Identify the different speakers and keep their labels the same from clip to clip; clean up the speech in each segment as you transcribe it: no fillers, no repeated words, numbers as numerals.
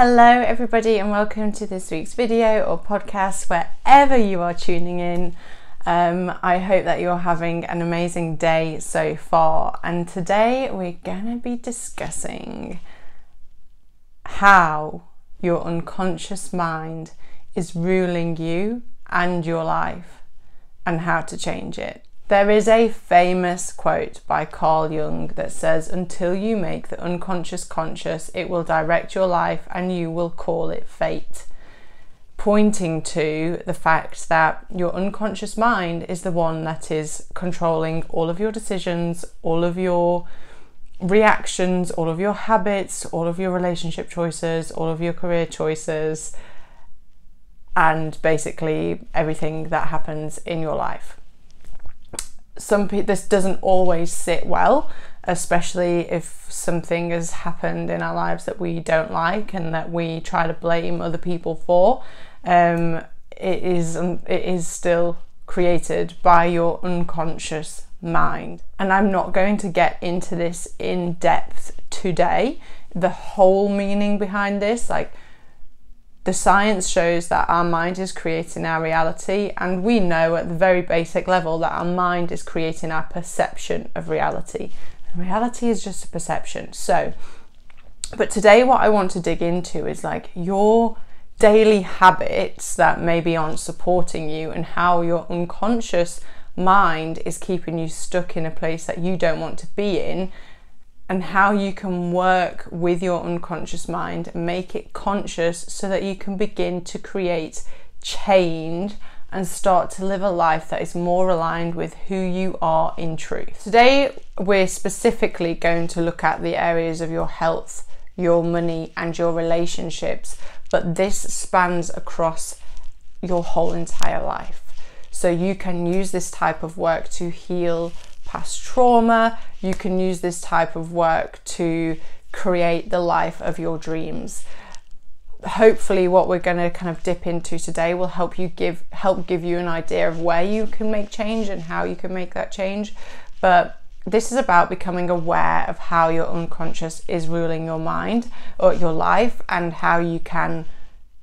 Speaker 1: Hello everybody and welcome to this week's video or podcast wherever you are tuning in. I hope that you're having an amazing day so far, and today we're gonna be discussing how your unconscious mind is ruling you and your life and how to change it. There is a famous quote by Jung that says, "Until you make the unconscious conscious, it will direct your life and you will call it fate," pointing to the fact that your unconscious mind is the one that is controlling all of your decisions, all of your reactions, all of your habits, all of your relationship choices, all of your career choices, and basically everything that happens in your life. This doesn't always sit well, especially if something has happened in our lives that we don't like and that we try to blame other people for. It is still created by your unconscious mind. And I'm not going to get into this in depth today. The whole meaning behind this, the science shows that our mind is creating our reality, and we know at the very basic level that our mind is creating our perception of reality. And reality is just a perception. But today what I want to dig into is your daily habits that maybe aren't supporting you, and how your unconscious mind is keeping you stuck in a place that you don't want to be in, and how you can work with your unconscious mind and make it conscious so that you can begin to create change and start to live a life that is more aligned with who you are in truth. Today, we're specifically going to look at the areas of your health, your money, and your relationships, but this spans across your whole entire life. So you can use this type of work to heal past trauma. You can use this type of work to create the life of your dreams. Hopefully what we're going to kind of dip into today will help give you an idea of where you can make change and how you can make that change. But this is about becoming aware of how your unconscious is ruling your mind or your life, and how you can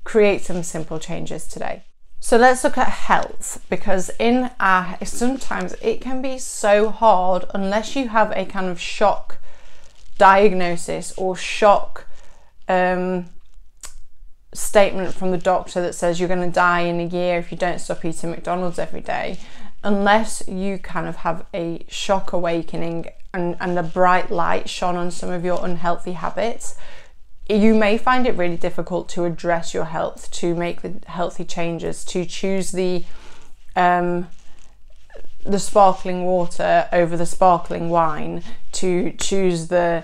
Speaker 1: create some simple changes today. So let's look at health, because sometimes it can be so hard unless you have a kind of shock diagnosis or shock statement from the doctor that says you're going to die in a year if you don't stop eating McDonald's every day. Unless you kind of have a shock awakening and a bright light shone on some of your unhealthy habits, you may find it really difficult to address your health, to make the healthy changes, to choose the sparkling water over the sparkling wine, to choose the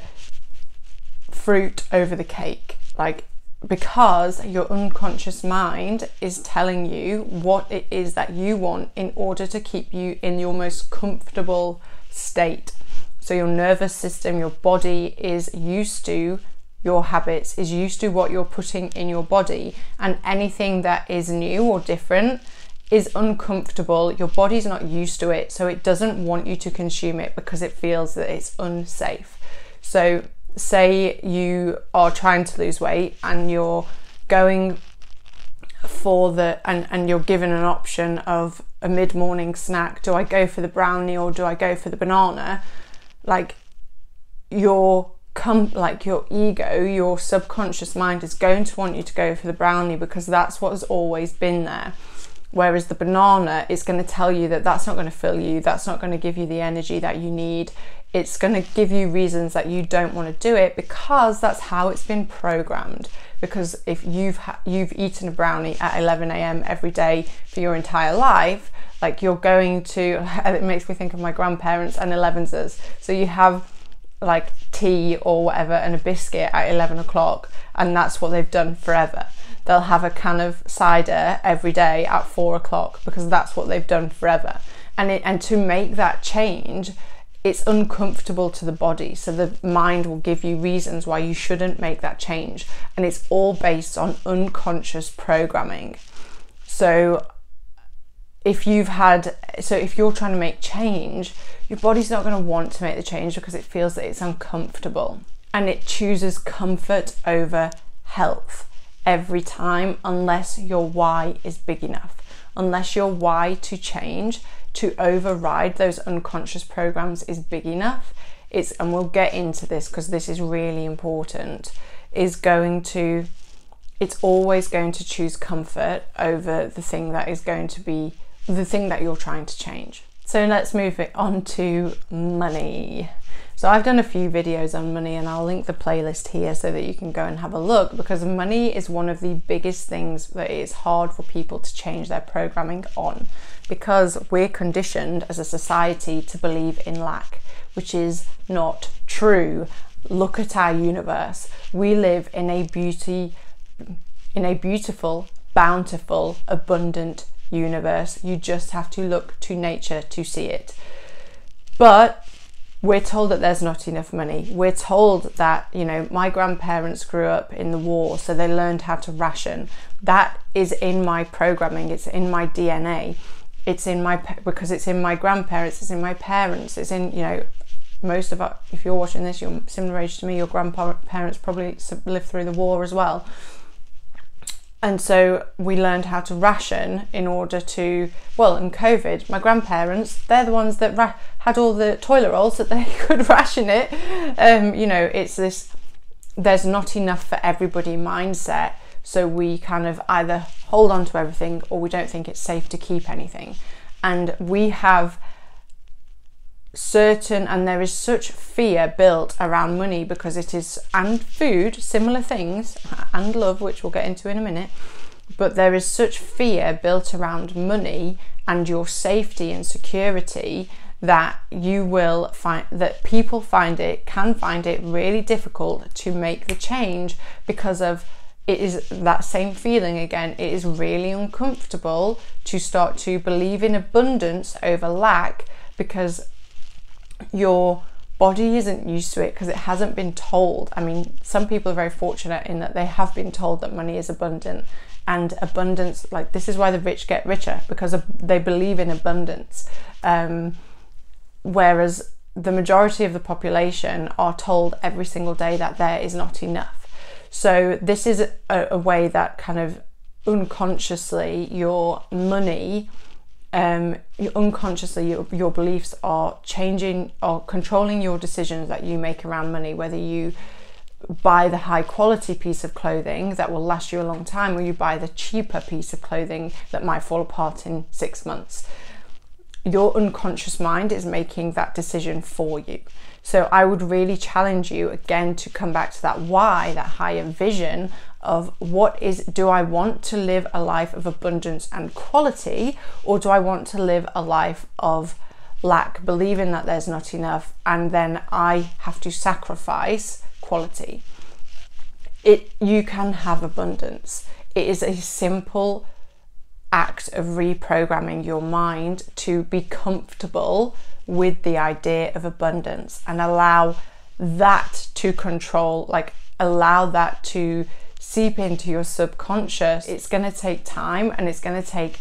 Speaker 1: fruit over the cake, because your unconscious mind is telling you what it is that you want in order to keep you in your most comfortable state. So your nervous system, your body is used to your habits, is used to what you're putting in your body, and anything that is new or different is uncomfortable. Your body's not used to it, so it doesn't want you to consume it because it feels that it's unsafe. So say you are trying to lose weight and you're going for and you're given an option of a mid-morning snack. Do I go for the brownie or do I go for the banana? Your ego, your subconscious mind is going to want you to go for the brownie because that's what has always been there. Whereas the banana is going to tell you that that's not going to fill you, that's not going to give you the energy that you need. It's going to give you reasons that you don't want to do it because that's how it's been programmed. Because if you've eaten a brownie at 11 a.m. every day for your entire life, you're going to, it makes me think of my grandparents and 11s. So you have tea or whatever and a biscuit at 11 o'clock, and that's what they've done forever. They'll have a can of cider every day at 4 o'clock because that's what they've done forever. And to make that change, it's uncomfortable to the body, so the mind will give you reasons why you shouldn't make that change, and it's all based on unconscious programming. So if you're trying to make change, your body's not going to want to make the change because it feels that it's uncomfortable, and it chooses comfort over health every time, unless your why is big enough, unless your why to change, to override those unconscious programs is big enough. And we'll get into this because this is really important, it's always going to choose comfort over the thing that is going to be the thing that you're trying to change. So let's move it on to money. So I've done a few videos on money, and I'll link the playlist here so that you can go and have a look, because money is one of the biggest things that is hard for people to change their programming on, because we're conditioned as a society to believe in lack, which is not true. Look at our universe. We live in a beautiful, bountiful, abundant universe. You just have to look to nature to see it. But we're told that there's not enough money. We're told that, you know, my grandparents grew up in the war, so they learned how to ration. That is in my programming. It's in my DNA. Because it's in my grandparents, it's in my parents, it's in, you know, most of our, if you're watching this, you're similar age to me, your grandparents probably lived through the war as well. And so we learned how to ration in order to, well, in COVID, my grandparents, they're the ones that had all the toilet rolls that they could ration it. You know, it's this, there's not enough for everybody mindset. So we kind of either hold on to everything or we don't think it's safe to keep anything. And we have and there is such fear built around money, because it is, and food, similar things, and love, which we'll get into in a minute, but there is such fear built around money and your safety and security that you will find that people can find it really difficult to make the change, because of it is that same feeling again. It is really uncomfortable to start to believe in abundance over lack, because your body isn't used to it, because it hasn't been told. I mean, some people are very fortunate in that they have been told that money is abundant, and abundance, like, this is why the rich get richer, because they believe in abundance, whereas the majority of the population are told every single day that there is not enough. So this is a way that kind of unconsciously your money, unconsciously your beliefs are changing or controlling your decisions that you make around money, whether you buy the high quality piece of clothing that will last you a long time, or you buy the cheaper piece of clothing that might fall apart in 6 months. Your unconscious mind is making that decision for you. So I would really challenge you again to come back to that why, that higher vision of do I want to live a life of abundance and quality, or do I want to live a life of lack, believing that there's not enough, and then I have to sacrifice quality? You can have abundance. It is a simple act of reprogramming your mind to be comfortable with the idea of abundance and allow that to control, like allow that to seep into your subconscious. It's going to take time, and it's going to take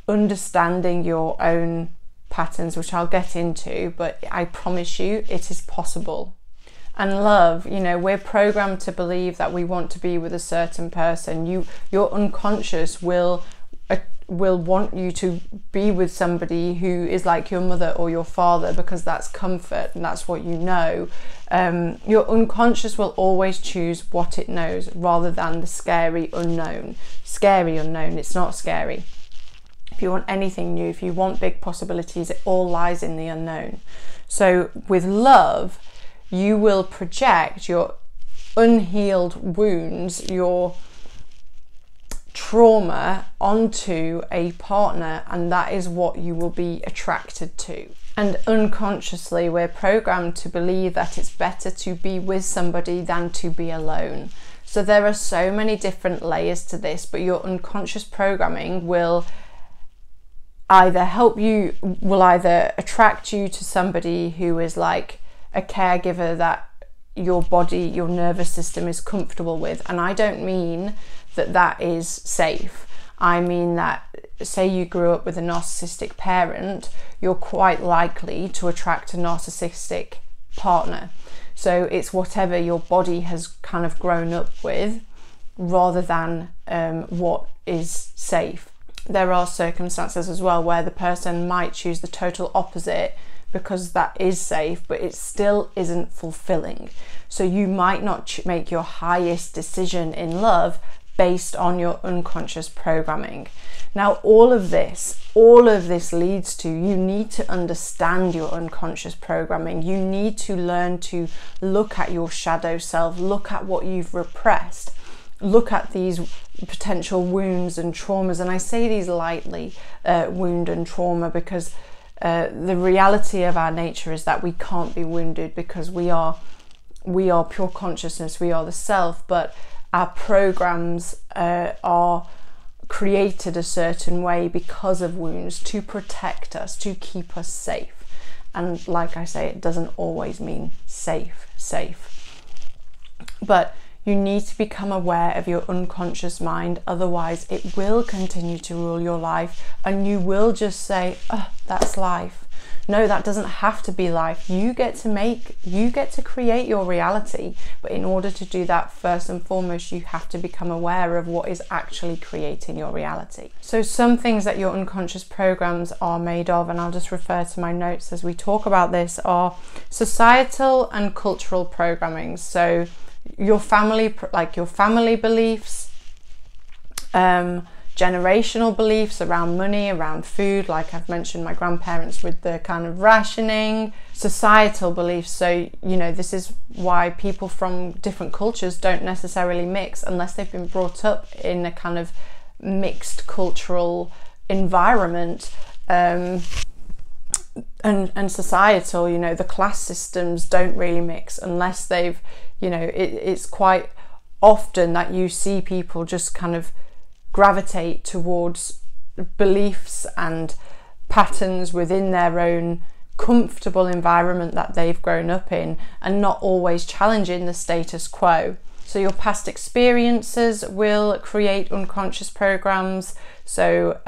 Speaker 1: understanding your own patterns, which I'll get into, but I promise you it is possible. And love, you know, we're programmed to believe that we want to be with a certain person. Your unconscious will want you to be with somebody who is like your mother or your father, because that's comfort and that's what you know. Your unconscious will always choose what it knows rather than the scary unknown. Scary unknown, it's not scary. If you want anything new, if you want big possibilities, it all lies in the unknown. So with love, you will project your unhealed wounds, your trauma onto a partner, and that is what you will be attracted to. And unconsciously, we're programmed to believe that it's better to be with somebody than to be alone. So there are so many different layers to this, but your unconscious programming will either attract you to somebody who is like a caregiver that your body, your nervous system is comfortable with. And I don't mean that is safe. I mean that, say you grew up with a narcissistic parent, you're quite likely to attract a narcissistic partner. So it's whatever your body has kind of grown up with, rather than what is safe. There are circumstances as well where the person might choose the total opposite because that is safe, but it still isn't fulfilling. So you might not make your highest decision in love based on your unconscious programming. Now, all of this leads to, you need to understand your unconscious programming. You need to learn to look at your shadow self, look at what you've repressed, look at these potential wounds and traumas. And I say these lightly, wound and trauma, because the reality of our nature is that we can't be wounded because we are pure consciousness, we are the self, but our programs are created a certain way because of wounds to protect us, to keep us safe. And like I say, it doesn't always mean safe. But you need to become aware of your unconscious mind, otherwise it will continue to rule your life and you will just say, oh, that's life. No, that doesn't have to be life. You get to create your reality. But in order to do that, first and foremost, you have to become aware of what is actually creating your reality. So some things that your unconscious programs are made of, and I'll just refer to my notes as we talk about this, are societal and cultural programming. So your family, like your family beliefs, generational beliefs around money, around food, like I've mentioned my grandparents with the kind of rationing, societal beliefs. So, you know, this is why people from different cultures don't necessarily mix unless they've been brought up in a kind of mixed cultural environment. And societal, you know, the class systems don't really mix unless they've, you know, it's quite often that you see people just kind of gravitate towards beliefs and patterns within their own comfortable environment that they've grown up in, and not always challenging the status quo. So your past experiences will create unconscious programs. So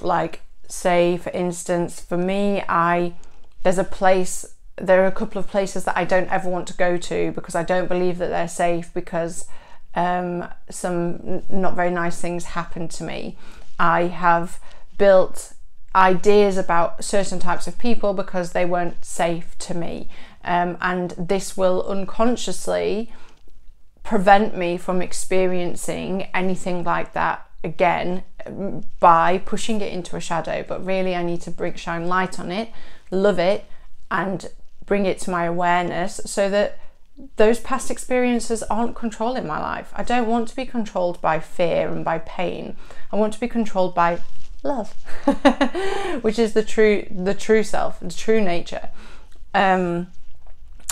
Speaker 1: like, say for instance, for me, there are a couple of places that I don't ever want to go to because I don't believe that they're safe, because some not very nice things happened to me. I have built ideas about certain types of people because they weren't safe to me, and this will unconsciously prevent me from experiencing anything like that again by pushing it into a shadow. But really I need to shine light on it, love it, and bring it to my awareness so that those past experiences aren't controlling my life. I don't want to be controlled by fear and by pain. I want to be controlled by love, which is the true self, the true nature. And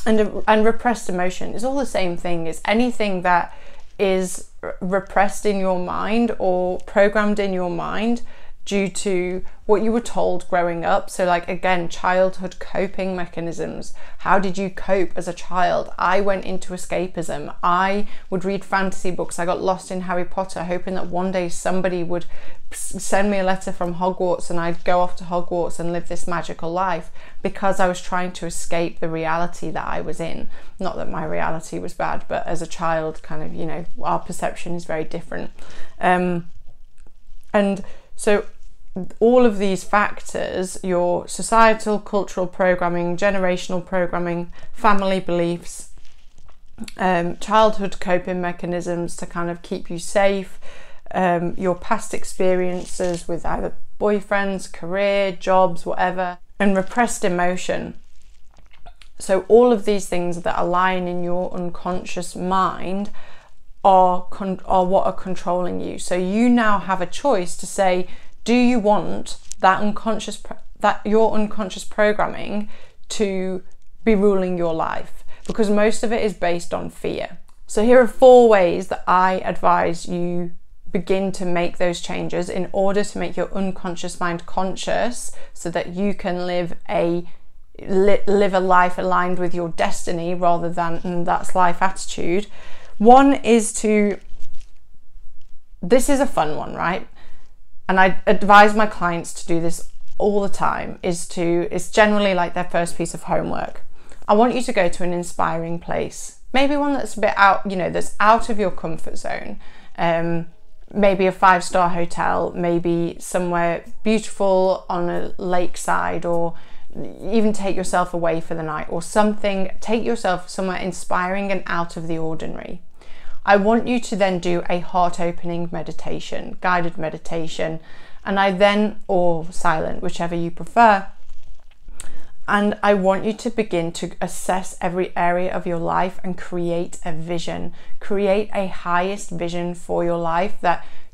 Speaker 1: repressed emotion is all the same thing. It's anything that is repressed in your mind or programmed in your mind due to what you were told growing up. So like, again, childhood coping mechanisms. How did you cope as a child? I went into escapism. I would read fantasy books. I got lost in Harry Potter, hoping that one day somebody would send me a letter from Hogwarts and I'd go off to Hogwarts and live this magical life, because I was trying to escape the reality that I was in. Not that my reality was bad, but as a child, kind of, you know, our perception is very different. And so all of these factors, your societal, cultural programming, generational programming, family beliefs, childhood coping mechanisms to kind of keep you safe, your past experiences with either boyfriends, career, jobs, whatever, and repressed emotion. So all of these things that are lying in your unconscious mind are what are controlling you. So you now have a choice to say, do you want your unconscious programming to be ruling your life? Because most of it is based on fear. So here are 4 ways that I advise you begin to make those changes in order to make your unconscious mind conscious, so that you can live a life aligned with your destiny rather than that's life attitude. One is this is a fun one, right? And I advise my clients to do this all the time, it's generally like their first piece of homework. I want you to go to an inspiring place maybe one that's a bit out, that's out of your comfort zone. Maybe a 5-star hotel, maybe somewhere beautiful on a lakeside, or even take yourself away for the night or something. Take yourself somewhere inspiring and out of the ordinary. I want you to then do a heart-opening meditation, guided meditation, or silent, whichever you prefer. And I want you to begin to assess every area of your life and create a vision. Create a highest vision for your life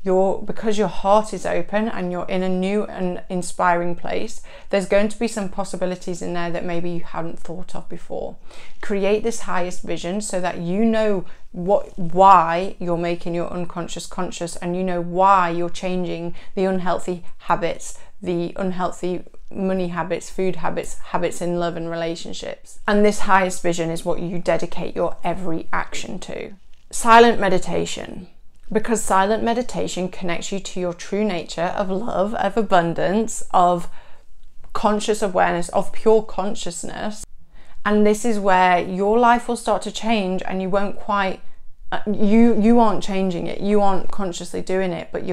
Speaker 1: because your heart is open and you're in a new and inspiring place. There's going to be some possibilities in there that maybe you hadn't thought of before. Create this highest vision so that you know why you're making your unconscious conscious, and you know why you're changing the unhealthy habits, the unhealthy money habits, food habits, habits in love and relationships. And this highest vision is what you dedicate your every action to. Silent meditation. Because silent meditation connects you to your true nature of love, of abundance, of conscious awareness, of pure consciousness. And this is where your life will start to change, and you won't quite, you aren't changing it, you aren't consciously doing it, but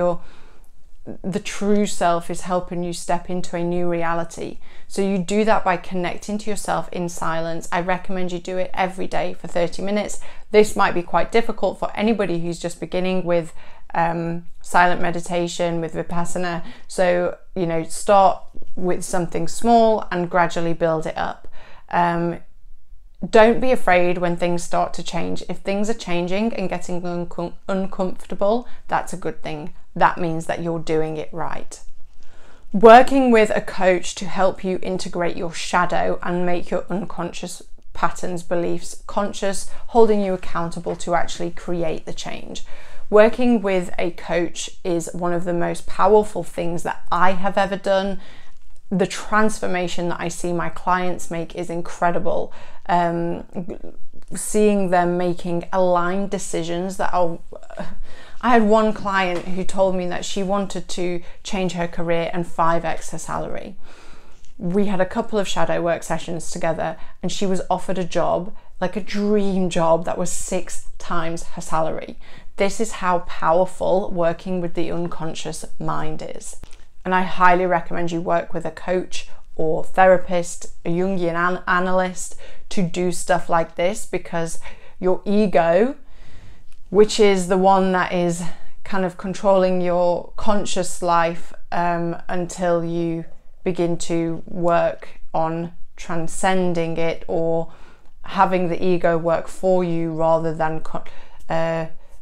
Speaker 1: the true self is helping you step into a new reality. So you do that by connecting to yourself in silence. I recommend you do it every day for 30 minutes. This might be quite difficult for anybody who's just beginning with silent meditation, with Vipassana. So, start with something small and gradually build it up. Don't be afraid when things start to change. If things are changing and getting uncomfortable, that's a good thing. That means that you're doing it right. Working with a coach to help you integrate your shadow and make your unconscious patterns, beliefs conscious, holding you accountable to actually create the change. Working with a coach is one of the most powerful things that I have ever done. The transformation that I see my clients make is incredible. Seeing them making aligned decisions I had one client who told me that she wanted to change her career and 5x her salary. We had a couple of shadow work sessions together, and she was offered a job, like a dream job, that was 6 times her salary. This is how powerful working with the unconscious mind is. And I highly recommend you work with a coach or therapist, a Jungian analyst, to do stuff like this, because your ego, which is the one that is kind of controlling your conscious life until you begin to work on transcending it or having the ego work for you rather than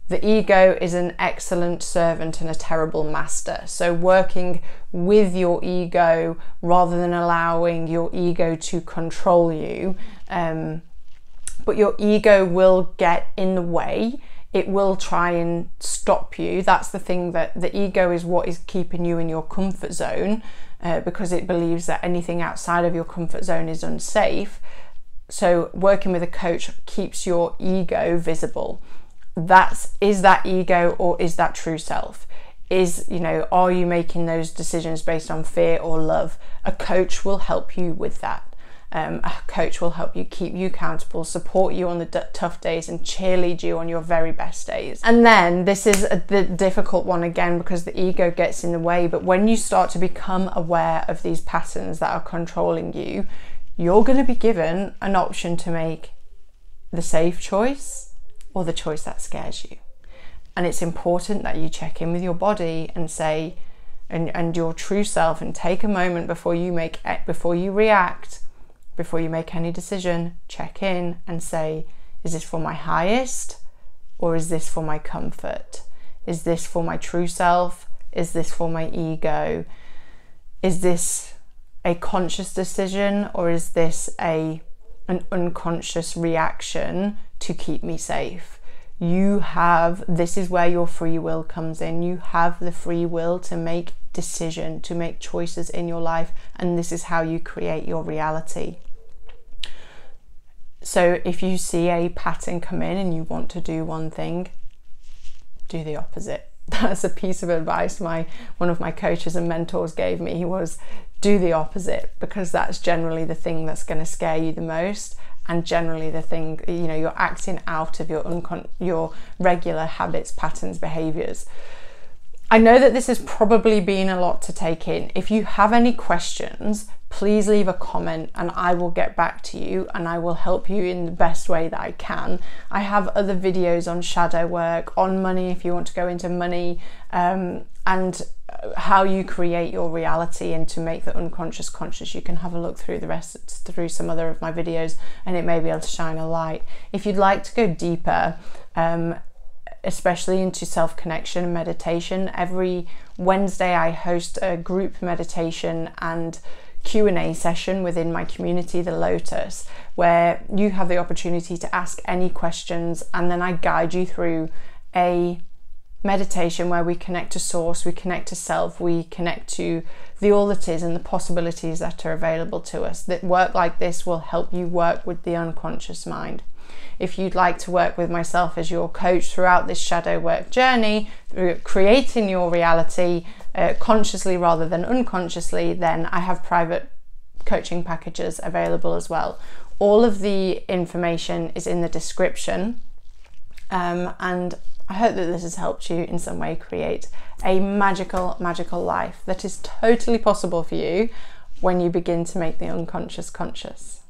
Speaker 1: the ego is an excellent servant and a terrible master. So working with your ego rather than allowing your ego to control you, but your ego will get in the way. It will try and stop you. That's the thing, that the ego is what is keeping you in your comfort zone, because it believes that anything outside of your comfort zone is unsafe. So working with a coach keeps your ego visible. Is that ego or is that true self? Are you making those decisions based on fear or love? A coach will help you with that. A coach will help you, keep you accountable, support you on the tough days, and cheerlead you on your very best days. And then this is the difficult one again, because the ego gets in the way. But when you start to become aware of these patterns that are controlling you, you're going to be given an option to make the safe choice or the choice that scares you. And it's important that you check in with your body and say, and your true self, and take a moment before you react, before you make any decision. Check in and say, is this for my highest or is this for my comfort? Is this for my true self? Is this for my ego? Is this a conscious decision, or is this an unconscious reaction to keep me safe? This is where your free will comes in. You have the free will to make decision, to make choices in your life, and this is how you create your reality. So if you see a pattern come in and you want to do one thing, do the opposite. That's a piece of advice one of my coaches and mentors gave me, was do the opposite, because that's generally the thing that's going to scare you the most. and generally the thing, you know, you're acting out of your regular habits, patterns, behaviors. I know that this has probably been a lot to take in. If you have any questions, please leave a comment and I will get back to you and I will help you in the best way that I can. I have other videos on shadow work, on money if you want to go into money, and how you create your reality and to make the unconscious conscious. You can have a look through through some other of my videos and it may be able to shine a light. If you'd like to go deeper, especially into self-connection and meditation, every Wednesday I host a group meditation and Q&A session within my community, The Lotus, where you have the opportunity to ask any questions and then I guide you through a meditation where we connect to source, we connect to self, we connect to the all that is and the possibilities that are available to us. That work like this will help you work with the unconscious mind. If you'd like to work with myself as your coach throughout this shadow work journey, through creating your reality consciously rather than unconsciously, then I have private coaching packages available as well. All of the information is in the description, and I hope that this has helped you in some way create a magical life that is totally possible for you when you begin to make the unconscious conscious.